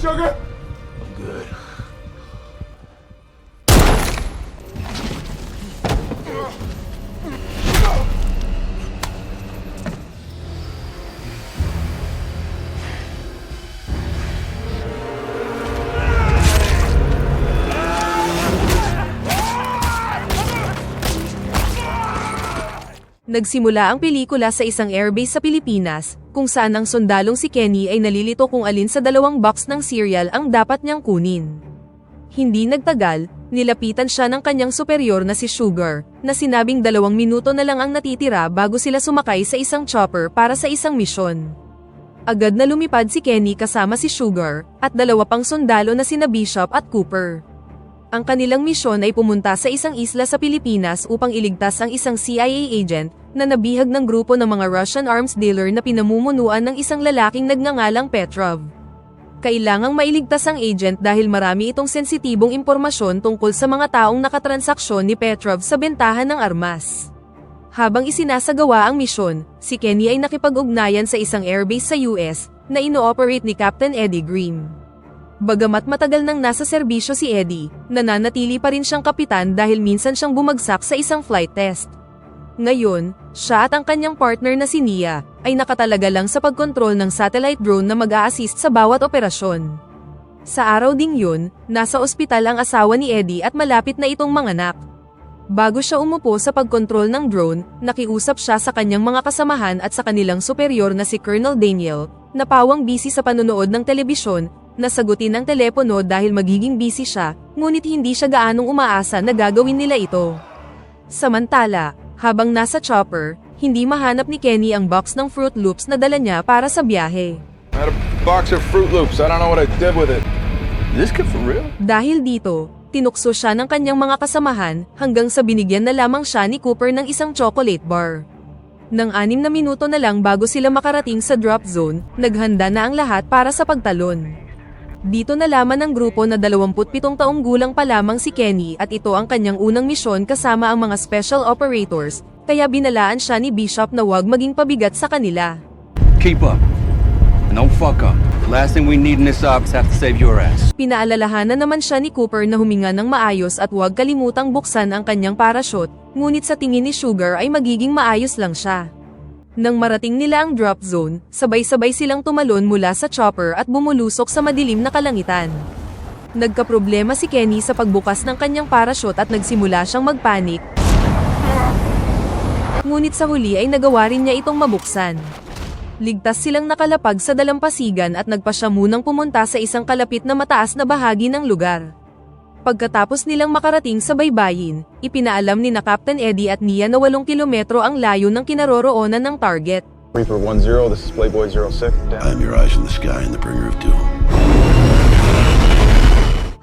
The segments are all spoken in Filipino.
Sugar? I'm good. Nagsimula ang pelikula sa isang airbase sa Pilipinas, kung saan ang sundalong si Kenny ay nalilito kung alin sa dalawang box ng cereal ang dapat niyang kunin. Hindi nagtagal, nilapitan siya ng kanyang superior na si Sugar, na sinabing 2 minuto na lang ang natitira bago sila sumakay sa isang chopper para sa isang misyon. Agad na lumipad si Kenny kasama si Sugar, at 2 pang sundalo na sina Bishop at Cooper. Ang kanilang misyon ay pumunta sa isang isla sa Pilipinas upang iligtas ang isang CIA agent na nabihag ng grupo ng mga Russian arms dealer na pinamumunuan ng isang lalaking nagngangalang Petrov. Kailangang mailigtas ang agent dahil marami itong sensitibong impormasyon tungkol sa mga taong nakatransaksyon ni Petrov sa bentahan ng armas. Habang isinasagawa ang misyon, si Kenny ay nakipag-ugnayan sa isang airbase sa US na ino-operate ni Captain Eddie Grimm. Bagamat matagal nang nasa serbisyo si Eddie, nananatili pa rin siyang kapitan dahil minsan siyang bumagsak sa isang flight test. Ngayon, siya at ang kanyang partner na si Nia, ay nakatalaga lang sa pagkontrol ng satellite drone na mag-a-assist sa bawat operasyon. Sa araw ding yun, nasa ospital ang asawa ni Eddie at malapit na itong manganak. Bago siya umupo sa pagkontrol ng drone, nakiusap siya sa kanyang mga kasamahan at sa kanilang superior na si Colonel Daniel, na pawang busy sa panonood ng telebisyon, na sagutin ang telepono dahil magiging busy siya, ngunit hindi siya gaanong umaasa na gagawin nila ito. Samantala, habang nasa chopper, hindi mahanap ni Kenny ang box ng Fruit Loops na dala niya para sa biyahe. I had a box of Fruit Loops. I don't know what I did with it. Is this kid for real? Dahil dito, tinukso siya ng kanyang mga kasamahan hanggang sa binigyan na lamang siya ni Cooper ng isang chocolate bar. Nang 6 na minuto na lang bago sila makarating sa drop zone, naghanda na ang lahat para sa pagtalon. Dito nalaman ng grupo na 27 taong gulang pa lamang si Kenny at ito ang kanyang unang misyon kasama ang mga special operators, kaya binalaan siya ni Bishop na huwag maging pabigat sa kanila. Keep up. And don't fuck up. The last thing we need in this op is have to save your ass. Pinaalalahanan naman siya ni Cooper na huminga ng maayos at huwag kalimutang buksan ang kanyang parachute, ngunit sa tingin ni Sugar ay magiging maayos lang siya. Nang marating nila ang drop zone, sabay-sabay silang tumalon mula sa chopper at bumulusok sa madilim na kalangitan. Nagkaproblema si Kenny sa pagbukas ng kanyang parachute at nagsimula siyang magpanik. Ngunit sa huli ay nagawa rin niya itong mabuksan. Ligtas silang nakalapag sa dalampasigan at nagpa siya munang pumunta sa isang kalapit na mataas na bahagi ng lugar. Pagkatapos nilang makarating sa baybayin, ipinaalam ni na Captain Eddie at Nia na 8 kilometro ang layo ng kinaroroonan ng target. Reaper 10, this is Playboy 06. I'm Mirage in the sky in the bringer of doom.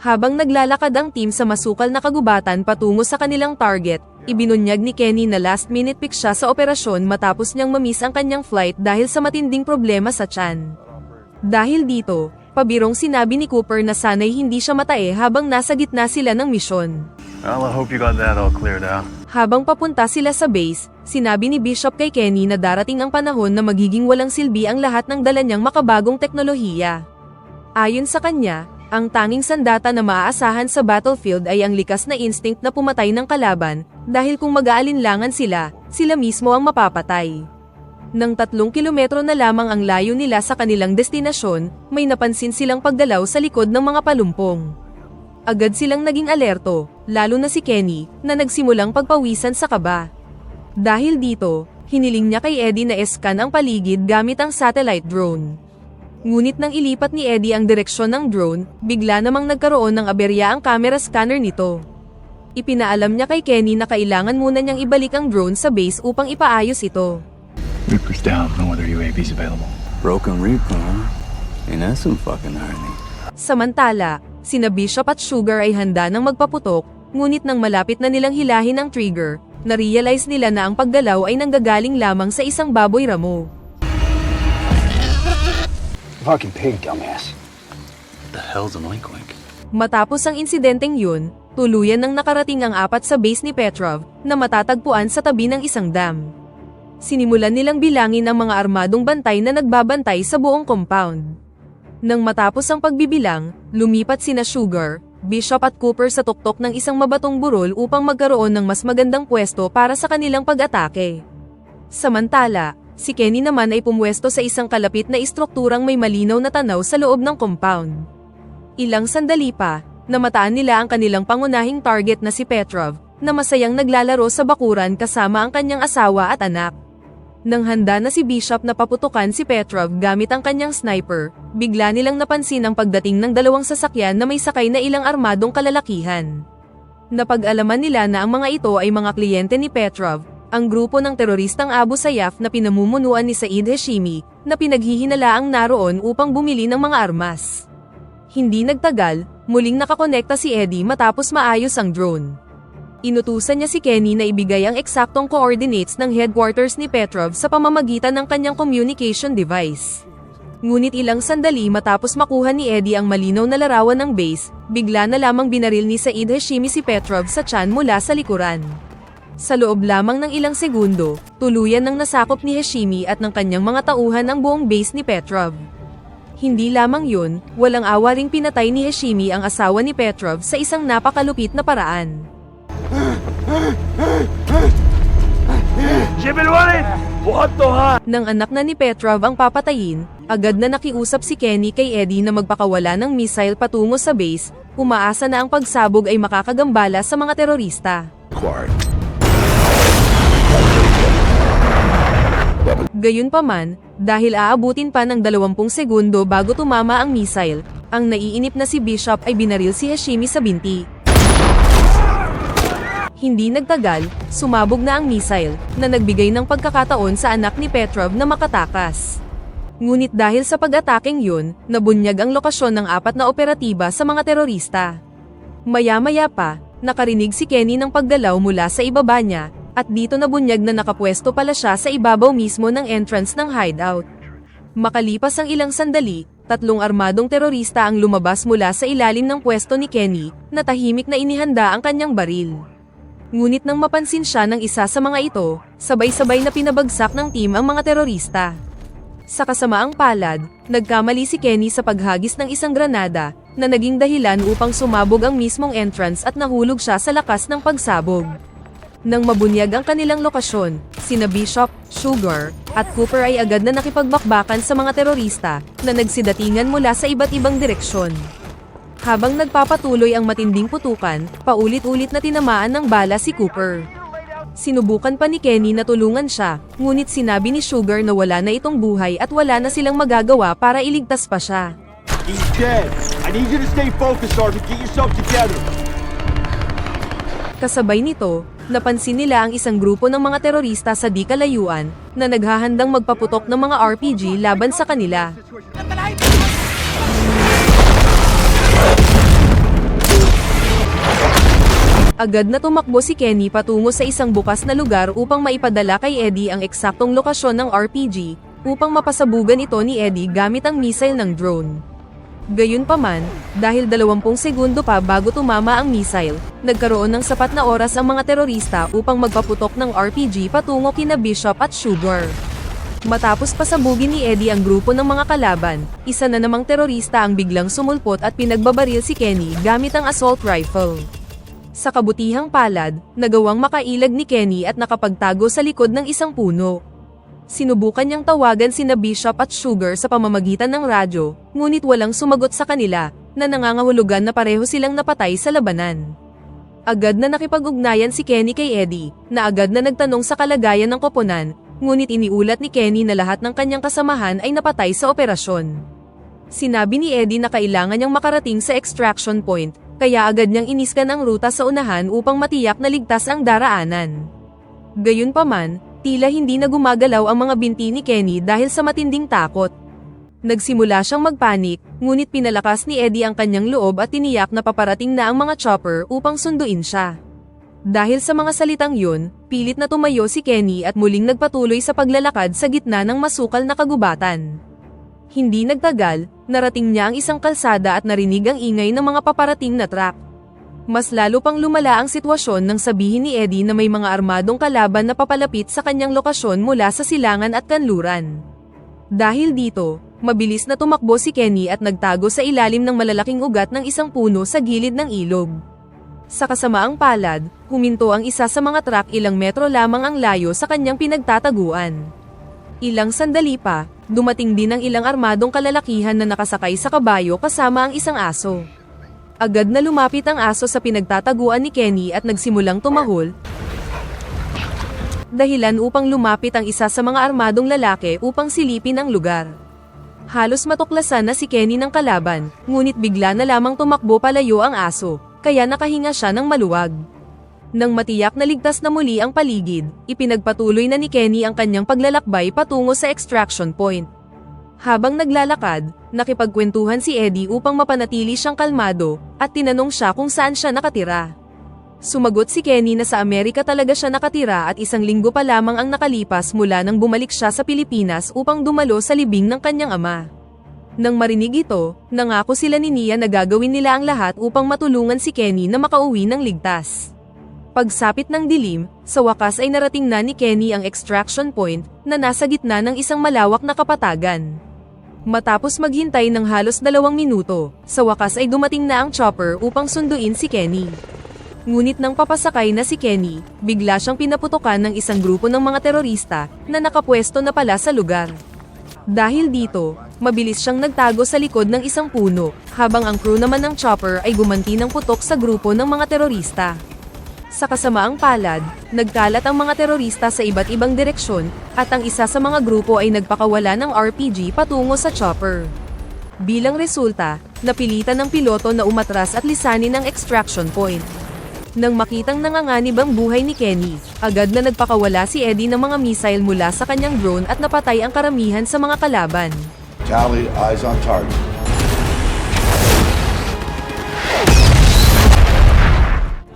Habang naglalakad ang team sa masukal na kagubatan patungo sa kanilang target, ibinunyag ni Kenny na last-minute pick siya sa operasyon matapos niyang mamiss ang kanyang flight dahil sa matinding problema sa tiyan. Dahil dito, pabirong sinabi ni Cooper na sana'y hindi siya matae habang nasa gitna sila ng misyon. Well, I hope you got that all cleared out. Habang papunta sila sa base, sinabi ni Bishop kay Kenny na darating ang panahon na magiging walang silbi ang lahat ng dala niyang makabagong teknolohiya. Ayon sa kanya, ang tanging sandata na maaasahan sa battlefield ay ang likas na instinct na pumatay ng kalaban, dahil kung mag-aalinlangan sila, sila mismo ang mapapatay. Nang 3 kilometro na lamang ang layo nila sa kanilang destinasyon, may napansin silang paggalaw sa likod ng mga palumpong. Agad silang naging alerto, lalo na si Kenny, na nagsimulang pagpawisan sa kaba. Dahil dito, hiniling niya kay Eddie na eskan ang paligid gamit ang satellite drone. Ngunit nang ilipat ni Eddie ang direksyon ng drone, bigla namang nagkaroon ng aberya ang camera scanner nito. Ipinaalam niya kay Kenny na kailangan muna niyang ibalik ang drone sa base upang ipaayos ito. Reaper's down. No other UAVs available. Broken Reaper, huh? Ain't that some fucking irony? Samantala, sina Bishop at Sugar ay handa nang magpaputok, ngunit nang malapit na nilang hilahin ang trigger, na-realize nila na ang paggalaw ay nanggagaling lamang sa isang baboy ramo. Fucking pig, dumbass. What the hell's an oink-oink? Matapos ang insidenteng yun, tuluyan nang nakarating ang 4 sa base ni Petrov, na matatagpuan sa tabi ng isang dam. Sinimulan nilang bilangin ang mga armadong bantay na nagbabantay sa buong compound. Nang matapos ang pagbibilang, lumipat sina Sugar, Bishop at Cooper sa tuktok ng isang mabatong burol upang magkaroon ng mas magandang pwesto para sa kanilang pag-atake. Samantala, si Kenny naman ay pumwesto sa isang kalapit na istrukturang may malinaw na tanaw sa loob ng compound. Ilang sandali pa, namataan nila ang kanilang pangunahing target na si Petrov, na masayang naglalaro sa bakuran kasama ang kanyang asawa at anak. Nang handa na si Bishop na paputukan si Petrov gamit ang kanyang sniper, bigla nilang napansin ang pagdating ng dalawang sasakyan na may sakay na ilang armadong kalalakihan. Napag-alaman nila na ang mga ito ay mga kliyente ni Petrov, ang grupo ng teroristang Abu Sayyaf na pinamumunuan ni Said Hashimi, na pinaghihinalaang naroon upang bumili ng mga armas. Hindi nagtagal, muling nakakonekta si Eddie matapos maayos ang drone. Inutusan niya si Kenny na ibigay ang eksaktong coordinates ng headquarters ni Petrov sa pamamagitan ng kanyang communication device. Ngunit ilang sandali matapos makuha ni Eddie ang malinaw na larawan ng base, bigla na lamang binaril ni Said Hashimi si Petrov sa tiyan mula sa likuran. Sa loob lamang ng ilang segundo, tuluyan nang nasakop ni Hashimi at ng kanyang mga tauhan ang buong base ni Petrov. Hindi lamang yun, walang awa ring pinatay ni Hashimi ang asawa ni Petrov sa isang napakalupit na paraan. Nang anak na ni Petrov ang papatayin, agad na nakiusap si Kenny kay Eddie na magpakawala ng missile patungo sa base, umaasa na ang pagsabog ay makakagambala sa mga terorista. Gayunpaman, dahil aabutin pa ng 20 segundo bago tumama ang missile, ang naiinip na si Bishop ay binaril si Hashimi sa binti. Hindi nagtagal, sumabog na ang missile, na nagbigay ng pagkakataon sa anak ni Petrov na makatakas. Ngunit dahil sa pag-atakeng yun, nabunyag ang lokasyon ng 4 na operatiba sa mga terorista. Maya-maya pa, nakarinig si Kenny ng paggalaw mula sa ibaba niya, at dito nabunyag na nakapwesto pala siya sa ibabaw mismo ng entrance ng hideout. Makalipas ang ilang sandali, 3 armadong terorista ang lumabas mula sa ilalim ng pwesto ni Kenny, na tahimik na inihanda ang kanyang baril. Ngunit nang mapansin siya ng isa sa mga ito, sabay-sabay na pinabagsak ng team ang mga terorista. Sa kasamaang palad, nagkamali si Kenny sa paghagis ng isang granada, na naging dahilan upang sumabog ang mismong entrance at nahulog siya sa lakas ng pagsabog. Nang mabunyag ang kanilang lokasyon, sina Bishop, Sugar, at Cooper ay agad na nakipagbakbakan sa mga terorista, na nagsidatingan mula sa iba't ibang direksyon. Habang nagpapatuloy ang matinding putukan, paulit-ulit na tinamaan ng bala si Cooper. Sinubukan pa ni Kenny na tulungan siya, ngunit sinabi ni Sugar na wala na itong buhay at wala na silang magagawa para iligtas pa siya. He's dead. I need you to stay focused, Sergeant. Get yourself together. Kasabay nito, napansin nila ang isang grupo ng mga terorista sa di kalayuan, na naghahandang magpaputok ng mga RPG laban sa kanila. Agad na tumakbo si Kenny patungo sa isang bukas na lugar upang maipadala kay Eddie ang eksaktong lokasyon ng RPG, upang mapasabugan ito ni Eddie gamit ang missile ng drone. Gayunpaman, dahil 20 segundo pa bago tumama ang missile, nagkaroon ng sapat na oras ang mga terorista upang magpaputok ng RPG patungo kina Bishop at Sugar. Matapos pasabugin ni Eddie ang grupo ng mga kalaban, isa na namang terorista ang biglang sumulpot at pinagbabaril si Kenny gamit ang assault rifle. Sa kabutihang palad, nagawang makailag ni Kenny at nakapagtago sa likod ng isang puno. Sinubukan niyang tawagan sina Bishop at Sugar sa pamamagitan ng radyo, ngunit walang sumagot sa kanila, na nangangahulugan na pareho silang napatay sa labanan. Agad na nakipag-ugnayan si Kenny kay Eddie, na agad na nagtanong sa kalagayan ng koponan, ngunit iniulat ni Kenny na lahat ng kanyang kasamahan ay napatay sa operasyon. Sinabi ni Eddie na kailangan niyang makarating sa extraction point, kaya agad niyang iniskan ang ruta sa unahan upang matiyak na ligtas ang daraanan. Gayunpaman, tila hindi na gumagalaw ang mga binti ni Kenny dahil sa matinding takot. Nagsimula siyang magpanik, ngunit pinalakas ni Eddie ang kanyang loob at tiniyak na paparating na ang mga chopper upang sunduin siya. Dahil sa mga salitang yun, pilit na tumayo si Kenny at muling nagpatuloy sa paglalakad sa gitna ng masukal na kagubatan. Hindi nagtagal, narating niya ang isang kalsada at narinig ang ingay ng mga paparating na truck. Mas lalo pang lumala ang sitwasyon nang sabihin ni Eddie na may mga armadong kalaban na papalapit sa kanyang lokasyon mula sa silangan at kanluran. Dahil dito, Mabilis na tumakbo si Kenny at nagtago sa ilalim ng malalaking ugat ng isang puno sa gilid ng ilog. Sa kasamaang palad, huminto ang isa sa mga truck ilang metro lamang ang layo sa kanyang pinagtataguan. Ilang sandali pa, dumating din ang ilang armadong kalalakihan na nakasakay sa kabayo kasama ang isang aso. Agad na lumapit ang aso sa pinagtataguan ni Kenny at nagsimulang tumahol, dahilan upang lumapit ang isa sa mga armadong lalaki upang silipin ang lugar. Halos matuklasan na si Kenny ng kalaban, ngunit bigla na lamang tumakbo palayo ang aso, kaya nakahinga siya ng maluwag. Nang matiyak na ligtas na muli ang paligid, ipinagpatuloy na ni Kenny ang kanyang paglalakbay patungo sa extraction point. Habang naglalakad, nakipagkwentuhan si Eddie upang mapanatili siyang kalmado, at tinanong siya kung saan siya nakatira. Sumagot si Kenny na sa Amerika talaga siya nakatira at 1 linggo pa lamang ang nakalipas mula nang bumalik siya sa Pilipinas upang dumalo sa libing ng kanyang ama. Nang marinig ito, nangako sila ni Nia na gagawin nila ang lahat upang matulungan si Kenny na makauwi ng ligtas. Pagsapit ng dilim, sa wakas ay narating na ni Kenny ang extraction point na nasa gitna ng isang malawak na kapatagan. Matapos maghintay ng halos 2 minuto, sa wakas ay dumating na ang chopper upang sunduin si Kenny. Ngunit nang papasakay na si Kenny, bigla siyang pinaputokan ng isang grupo ng mga terorista na nakapwesto na pala sa lugar. Dahil dito, mabilis siyang nagtago sa likod ng isang puno, habang ang crew naman ng chopper ay gumanti ng putok sa grupo ng mga terorista. Sa kasamaang palad, nagkalat ang mga terorista sa iba't ibang direksyon, at ang isa sa mga grupo ay nagpakawala ng RPG patungo sa chopper. Bilang resulta, napilitan ng piloto na umatras at lisanin ang extraction point. Nang makitang nanganganib ang buhay ni Kenny, agad na nagpakawala si Eddie ng mga missile mula sa kanyang drone at napatay ang karamihan sa mga kalaban. Charlie, eyes on target.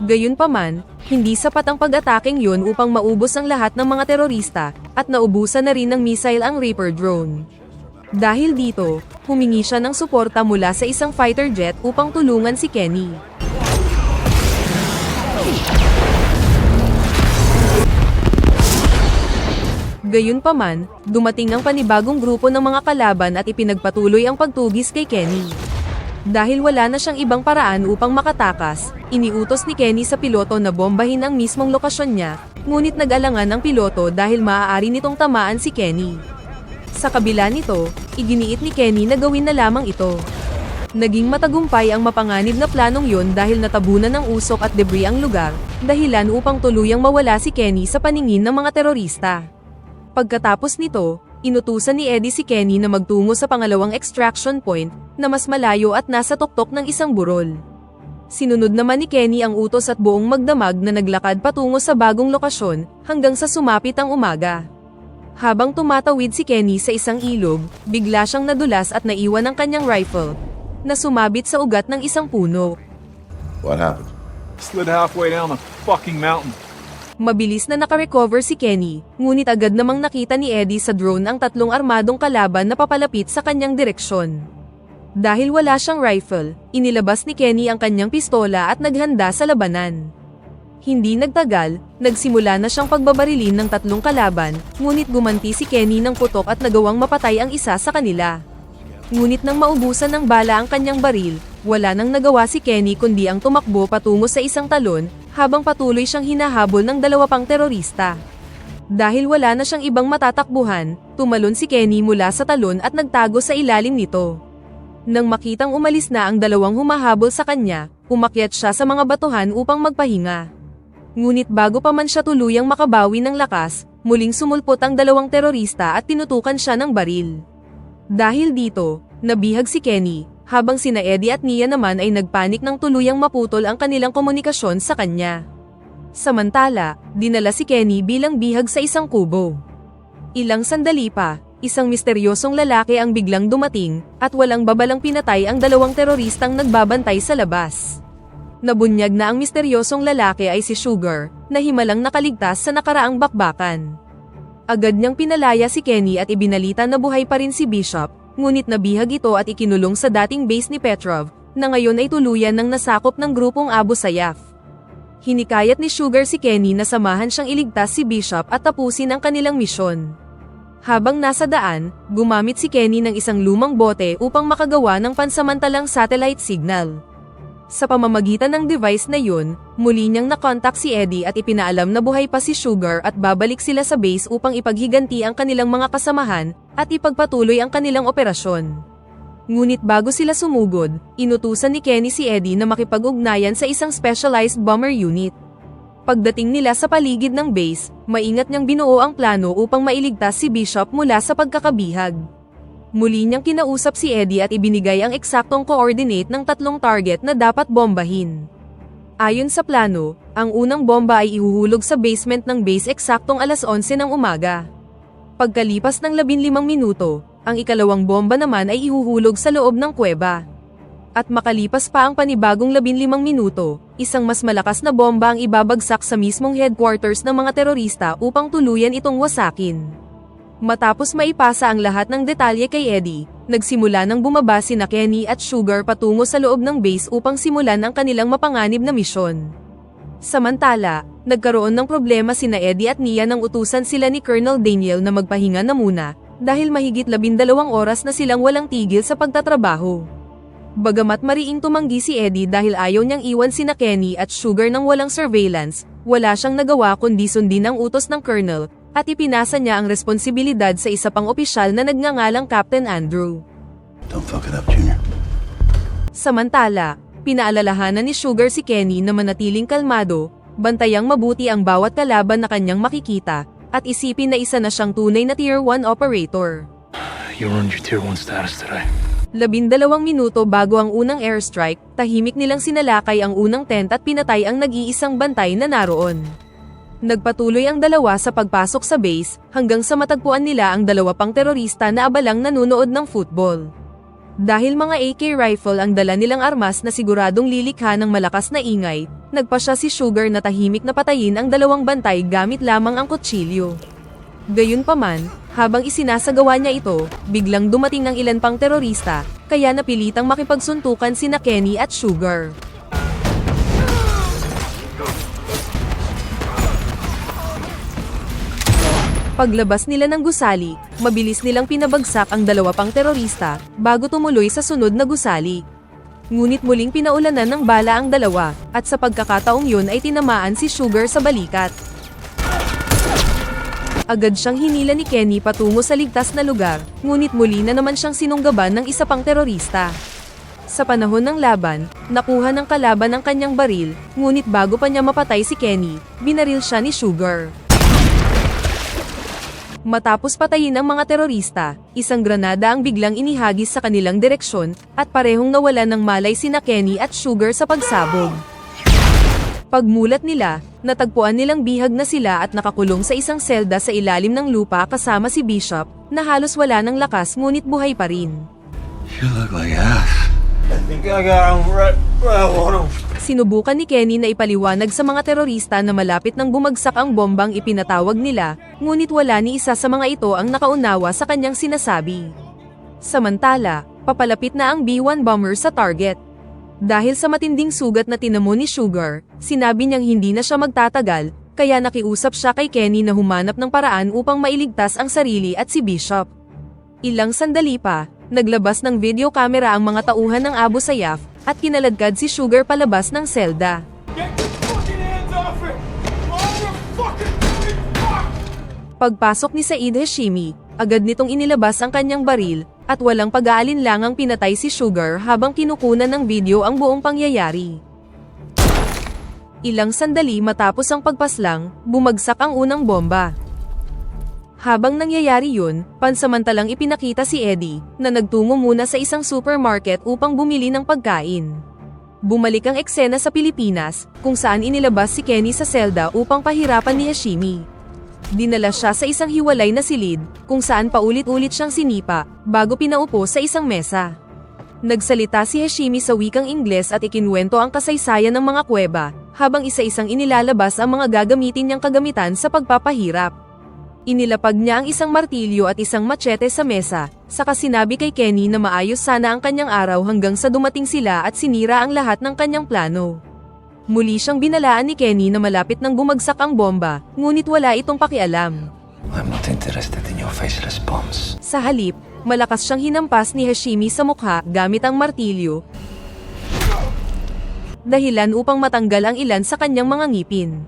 Gayunpaman, hindi sapat ang pag-ataking yun upang maubos ang lahat ng mga terorista, at naubusan na rin ng missile ang Reaper drone. Dahil dito, humingi siya ng suporta mula sa isang fighter jet upang tulungan si Kenny. Gayunpaman, dumating ang panibagong grupo ng mga kalaban at ipinagpatuloy ang pagtugis kay Kenny. Dahil wala na siyang ibang paraan upang makatakas, iniutos ni Kenny sa piloto na bombahin ang mismong lokasyon niya, ngunit nag-alangan ang piloto dahil maaari nitong tamaan si Kenny. Sa kabila nito, iginiit ni Kenny na gawin na lamang ito. Naging matagumpay ang mapanganib na planong yon dahil natabunan ng usok at debris ang lugar, dahilan upang tuluyang mawala si Kenny sa paningin ng mga terorista. Pagkatapos nito, inutusan ni Eddie si Kenny na magtungo sa pangalawang extraction point, na mas malayo at nasa tuktok ng isang burol. Sinunod naman ni Kenny ang utos at buong magdamag na naglakad patungo sa bagong lokasyon, hanggang sa sumapit ang umaga. Habang tumatawid si Kenny sa isang ilog, bigla siyang nadulas at naiwan ang kanyang rifle, na sumabit sa ugat ng isang puno. What happened? Slid halfway down the fucking mountain. Mabilis na nakarecover si Kenny, ngunit agad namang nakita ni Eddie sa drone ang 3 armadong kalaban na papalapit sa kanyang direksyon. Dahil wala siyang rifle, inilabas ni Kenny ang kanyang pistola at naghanda sa labanan. Hindi nagtagal, nagsimula na siyang pagbabarilin ng 3 kalaban, ngunit gumanti si Kenny ng putok at nagawang mapatay ang isa sa kanila. Ngunit nang maubusan ng bala ang kanyang baril, wala nang nagawa si Kenny kundi ang tumakbo patungo sa isang talon, habang patuloy siyang hinahabol ng 2 pang terorista. Dahil wala na siyang ibang matatakbuhan, tumalon si Kenny mula sa talon at nagtago sa ilalim nito. Nang makitang umalis na ang 2 humahabol sa kanya, umakyat siya sa mga batuhan upang magpahinga. Ngunit bago pa man siya tuluyang makabawi ng lakas, muling sumulpot ang 2 terorista at tinutukan siya ng baril. Dahil dito, nabihag si Kenny, habang sina Eddie at Nia naman ay nagpanik ng tuluyang maputol ang kanilang komunikasyon sa kanya. Samantala, dinala si Kenny bilang bihag sa isang kubo. Ilang sandali pa, isang misteryosong lalaki ang biglang dumating, at walang babalang pinatay ang 2 teroristang nagbabantay sa labas. Nabunyag na ang misteryosong lalaki ay si Sugar, na himalang nakaligtas sa nakaraang bakbakan. Agad niyang pinalaya si Kenny at ibinalita na buhay pa rin si Bishop, ngunit nabihag ito at ikinulong sa dating base ni Petrov, na ngayon ay tuluyan ng nasakop ng grupong Abu Sayyaf. Hinikayat ni Sugar si Kenny na samahan siyang iligtas si Bishop at tapusin ang kanilang misyon. Habang nasa daan, gumamit si Kenny ng isang lumang bote upang makagawa ng pansamantalang satellite signal. Sa pamamagitan ng device na yun, muli niyang nakontak si Eddie at ipinaalam na buhay pa si Sugar at babalik sila sa base upang ipaghiganti ang kanilang mga kasamahan at ipagpatuloy ang kanilang operasyon. Ngunit bago sila sumugod, inutusan ni Kenny si Eddie na makipag-ugnayan sa isang specialized bomber unit. Pagdating nila sa paligid ng base, maingat niyang binuo ang plano upang mailigtas si Bishop mula sa pagkakabihag. Muli niyang kinausap si Eddie at ibinigay ang eksaktong coordinate ng 3 target na dapat bombahin. Ayon sa plano, ang unang bomba ay ihuhulog sa basement ng base eksaktong alas 11 ng umaga. Pagkalipas ng 15 minuto, ang ikalawang bomba naman ay ihuhulog sa loob ng kuweba. At makalipas pa ang panibagong 15 minuto, isang mas malakas na bomba ang ibabagsak sa mismong headquarters ng mga terorista upang tuluyan itong wasakin. Matapos maipasa ang lahat ng detalye kay Eddie, nagsimula nang bumaba sina Kenny at Sugar patungo sa loob ng base upang simulan ang kanilang mapanganib na misyon. Samantala, nagkaroon ng problema sina Eddie at Nia nang utusan sila ni Colonel Daniel na magpahinga na muna, dahil mahigit 12 oras na silang walang tigil sa pagtatrabaho. Bagamat mariing tumanggi si Eddie dahil ayaw niyang iwan sina Kenny at Sugar ng walang surveillance, wala siyang nagawa kundi sundin ang utos ng Colonel, at ipinasa niya ang responsibilidad sa isa pang opisyal na nagngangalang Captain Andrew. Don't fuck it up, Junior. Samantala, pinaalalahanan ni Sugar si Kenny na manatiling kalmado, bantayang mabuti ang bawat kalaban na kanyang makikita, at isipin na isa na siyang tunay na Tier 1 operator. You earned your Tier 1 status today. 12 minuto bago ang unang airstrike, tahimik nilang sinalakay ang unang tent at pinatay ang nag-iisang bantay na naroon. Nagpatuloy ang dalawa sa pagpasok sa base, hanggang sa matagpuan nila ang 2 pang terorista na abalang nanunood ng football. Dahil mga AK rifle ang dala nilang armas na siguradong lilikha ng malakas na ingay, nagpasya si Sugar na tahimik na patayin ang 2 bantay gamit lamang ang kutsilyo. Gayunpaman, habang isinasagawa niya ito, biglang dumating ang ilan pang terorista, kaya napilitang makipagsuntukan sina Kenny at Sugar. Paglabas nila ng gusali, mabilis nilang pinabagsak ang 2 pang terorista, bago tumuloy sa sunod na gusali. Ngunit muling pinaulanan ng bala ang 2, at sa pagkakataong yun ay tinamaan si Sugar sa balikat. Agad siyang hinila ni Kenny patungo sa ligtas na lugar, ngunit muli na naman siyang sinunggaban ng isa pang terorista. Sa panahon ng laban, nakuha ng kalaban ang kanyang baril, ngunit bago pa niya mapatay si Kenny, binaril siya ni Sugar. Matapos patayin ang mga terorista, isang granada ang biglang inihagis sa kanilang direksyon, at parehong nawalan ng malay sina Kenny at Sugar sa pagsabog. Pagmulat nila, natagpuan nilang bihag na sila at nakakulong sa isang selda sa ilalim ng lupa kasama si Bishop, na halos wala ng lakas ngunit buhay pa rin. You look like ass. I think I got him right where I want him. Sinubukan ni Kenny na ipaliwanag sa mga terorista na malapit nang bumagsak ang bombang ipinatawag nila, ngunit wala ni isa sa mga ito ang nakaunawa sa kanyang sinasabi. Samantala, papalapit na ang B-1 bomber sa target. Dahil sa matinding sugat na tinamo ni Sugar, sinabi niyang hindi na siya magtatagal, kaya nakiusap siya kay Kenny na humanap ng paraan upang mailigtas ang sarili at si Bishop. Ilang sandali pa, naglabas ng video camera ang mga tauhan ng Abu Sayyaf, at kinaladkad si Sugar palabas ng selda. Get your fucking hands off it! Motherfucking fuck! Pagpasok ni Said Hashimi, agad nitong inilabas ang kanyang baril, at walang pag-aalinlangang pinatay si Sugar habang kinukunan ng video ang buong pangyayari. Ilang sandali matapos ang pagpaslang, bumagsak ang unang bomba. Habang nangyayari yun, pansamantalang ipinakita si Eddie, na nagtungo muna sa isang supermarket upang bumili ng pagkain. Bumalik ang eksena sa Pilipinas, kung saan inilabas si Kenny sa selda upang pahirapan ni Hashimi. Dinala siya sa isang hiwalay na silid, kung saan paulit-ulit siyang sinipa, bago pinaupo sa isang mesa. Nagsalita si Hashimi sa wikang Ingles at ikinwento ang kasaysayan ng mga kuweba, habang isa-isang inilalabas ang mga gagamitin niyang kagamitan sa pagpapahirap. Inilapag niya ang isang martilyo at isang machete sa mesa, saka sinabi kay Kenny na maayos sana ang kanyang araw hanggang sa dumating sila at sinira ang lahat ng kanyang plano. Muli siyang binalaan ni Kenny na malapit nang bumagsak ang bomba, ngunit wala itong pakialam. I'm not interested in your faceless bombs. Sa halip, malakas siyang hinampas ni Hashimi sa mukha gamit ang martilyo, dahilan upang matanggal ang ilan sa kanyang mga ngipin.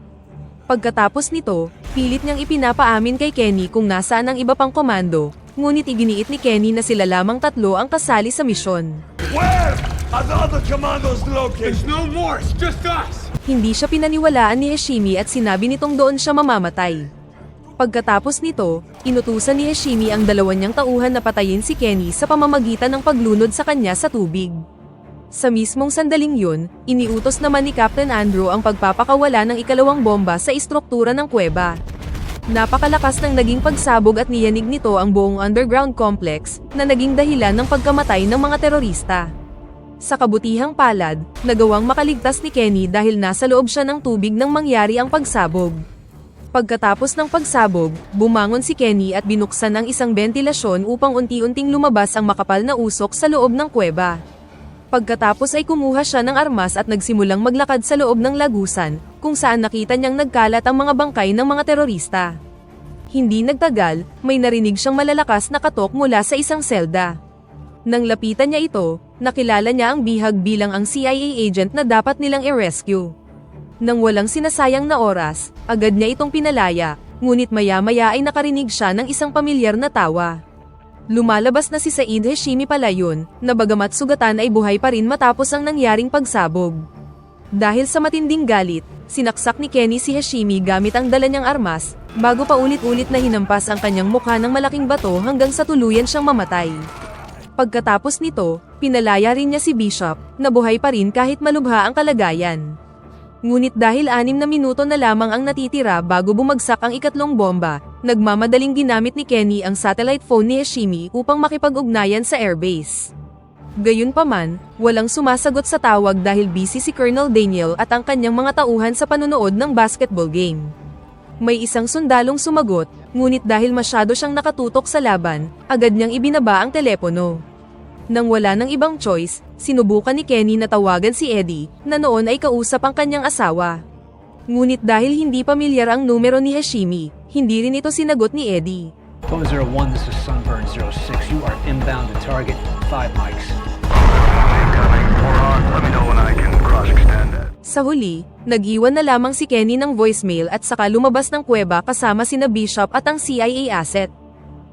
Pagkatapos nito, pilit niyang ipinapaamin kay Kenny kung nasaan ang iba pang komando, ngunit iginiit ni Kenny na sila lamang tatlo ang kasali sa misyon. Where are the other commandos located? There's no more. It's just us. Hindi siya pinaniwalaan ni Hashimi at sinabi nitong doon siya mamamatay. Pagkatapos nito, inutusan ni Hashimi ang dalawa niyang tauhan na patayin si Kenny sa pamamagitan ng paglunod sa kanya sa tubig. Sa mismong sandaling yun, iniutos naman ni Captain Andrew ang pagpapakawala ng ikalawang bomba sa istruktura ng kuweba. Napakalakas ng naging pagsabog at niyanig nito ang buong underground complex na naging dahilan ng pagkamatay ng mga terorista. Sa kabutihang palad, nagawang makaligtas ni Kenny dahil nasa loob siya ng tubig nang mangyari ang pagsabog. Pagkatapos ng pagsabog, bumangon si Kenny at binuksan ang isang bentilasyon upang unti-unting lumabas ang makapal na usok sa loob ng kuweba. Pagkatapos ay kumuha siya ng armas at nagsimulang maglakad sa loob ng lagusan, kung saan nakita niyang nagkalat ang mga bangkay ng mga terorista. Hindi nagtagal, may narinig siyang malalakas na katok mula sa isang selda. Nang lapitan niya ito, nakilala niya ang bihag bilang ang CIA agent na dapat nilang i-rescue. Nang walang sinasayang na oras, agad niya itong pinalaya, ngunit maya-maya ay nakarinig siya ng isang pamilyar na tawa. Lumalabas na si Said Hashimi pala yun, na bagamat sugatan ay buhay pa rin matapos ang nangyaring pagsabog. Dahil sa matinding galit, sinaksak ni Kenny si Hashimi gamit ang dala niyang armas, bago pa ulit-ulit na hinampas ang kanyang mukha ng malaking bato hanggang sa tuluyan siyang mamatay. Pagkatapos nito, pinalaya rin niya si Bishop, na buhay pa rin kahit malubha ang kalagayan. Ngunit dahil 6 na minuto na lamang ang natitira bago bumagsak ang ikatlong bomba, nagmamadaling ginamit ni Kenny ang satellite phone ni Hashimi upang makipag-ugnayan sa airbase. Gayunpaman, walang sumasagot sa tawag dahil busy si Colonel Daniel at ang kanyang mga tauhan sa panunood ng basketball game. May isang sundalong sumagot, ngunit dahil masyado siyang nakatutok sa laban, agad niyang ibinaba ang telepono. Nang wala ng ibang choice, sinubukan ni Kenny na tawagan si Eddie, na noon ay kausap ang kanyang asawa. Ngunit dahil hindi pamilyar ang numero ni Hashimi, hindi rin ito sinagot ni Eddie. Phone 01, this is Sunburn 06. You are inbound to target 5 mics. Sa huli, nag-iwan na lamang si Kenny ng voicemail at saka lumabas ng kuweba kasama sina Bishop at ang CIA asset.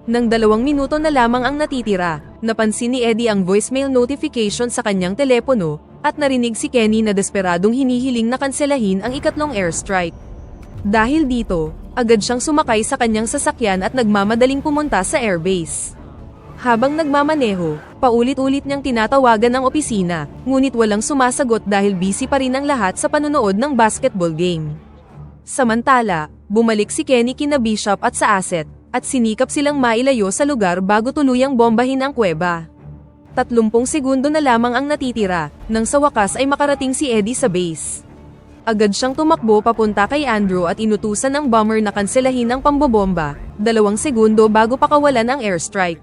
Nang 2 minuto na lamang ang natitira, napansin ni Eddie ang voicemail notification sa kanyang telepono, at narinig si Kenny na desperadong hinihiling na kanselahin ang ikatlong airstrike. Dahil dito, agad siyang sumakay sa kanyang sasakyan at nagmamadaling pumunta sa airbase. Habang nagmamaneho, paulit-ulit niyang tinatawagan ang opisina, ngunit walang sumasagot dahil busy pa rin ang lahat sa panunood ng basketball game. Samantala, bumalik si Kenny kina Bishop at sa asset, at sinikap silang mailayo sa lugar bago tuluyang bombahin ang kuweba. 30 segundo na lamang ang natitira, nang sa wakas ay makarating si Eddie sa base. Agad siyang tumakbo papunta kay Andrew at inutusan ng bomber na kanselahin ang pambobomba, 2 segundo bago pakawalan ang airstrike.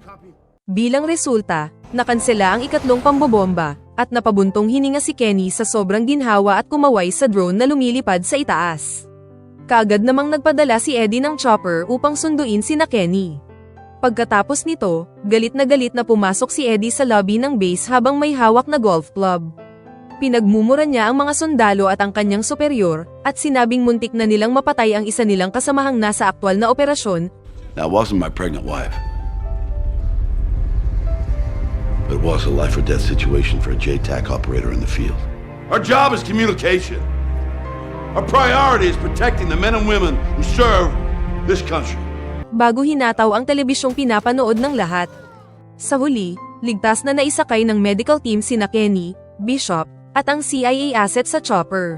Bilang resulta, nakansela ang ikatlong pambobomba, at napabuntong hininga si Kenny sa sobrang ginhawa at kumaway sa drone na lumilipad sa itaas. Kaagad namang nagpadala si Eddie ng chopper upang sunduin sina Kenny. Pagkatapos nito, galit na pumasok si Eddie sa lobby ng base habang may hawak na golf club. Pinagmumura niya ang mga sundalo at ang kanyang superior, at sinabing muntik na nilang mapatay ang isa nilang kasamahang nasa aktwal na operasyon. That wasn't my pregnant wife. But it was a life or death situation for a JTAC operator in the field. Our job is communication. Our priority is protecting the men and women who serve this country. Bago hinataw ang telebisyong pinapanood ng lahat. Sa huli, ligtas na naisakay ng medical team sina Kenny, Bishop, at ang CIA asset sa chopper.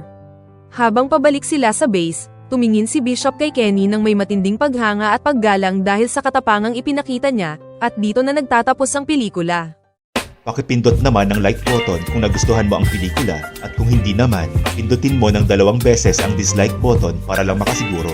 Habang pabalik sila sa base, tumingin si Bishop kay Kenny nang may matinding paghanga at paggalang dahil sa katapangang ipinakita niya, at dito na nagtatapos ang pelikula. Pakipindot naman ang like button kung nagustuhan mo ang pelikula, at kung hindi naman, pindutin mo ng 2 beses ang dislike button para lang makasiguro.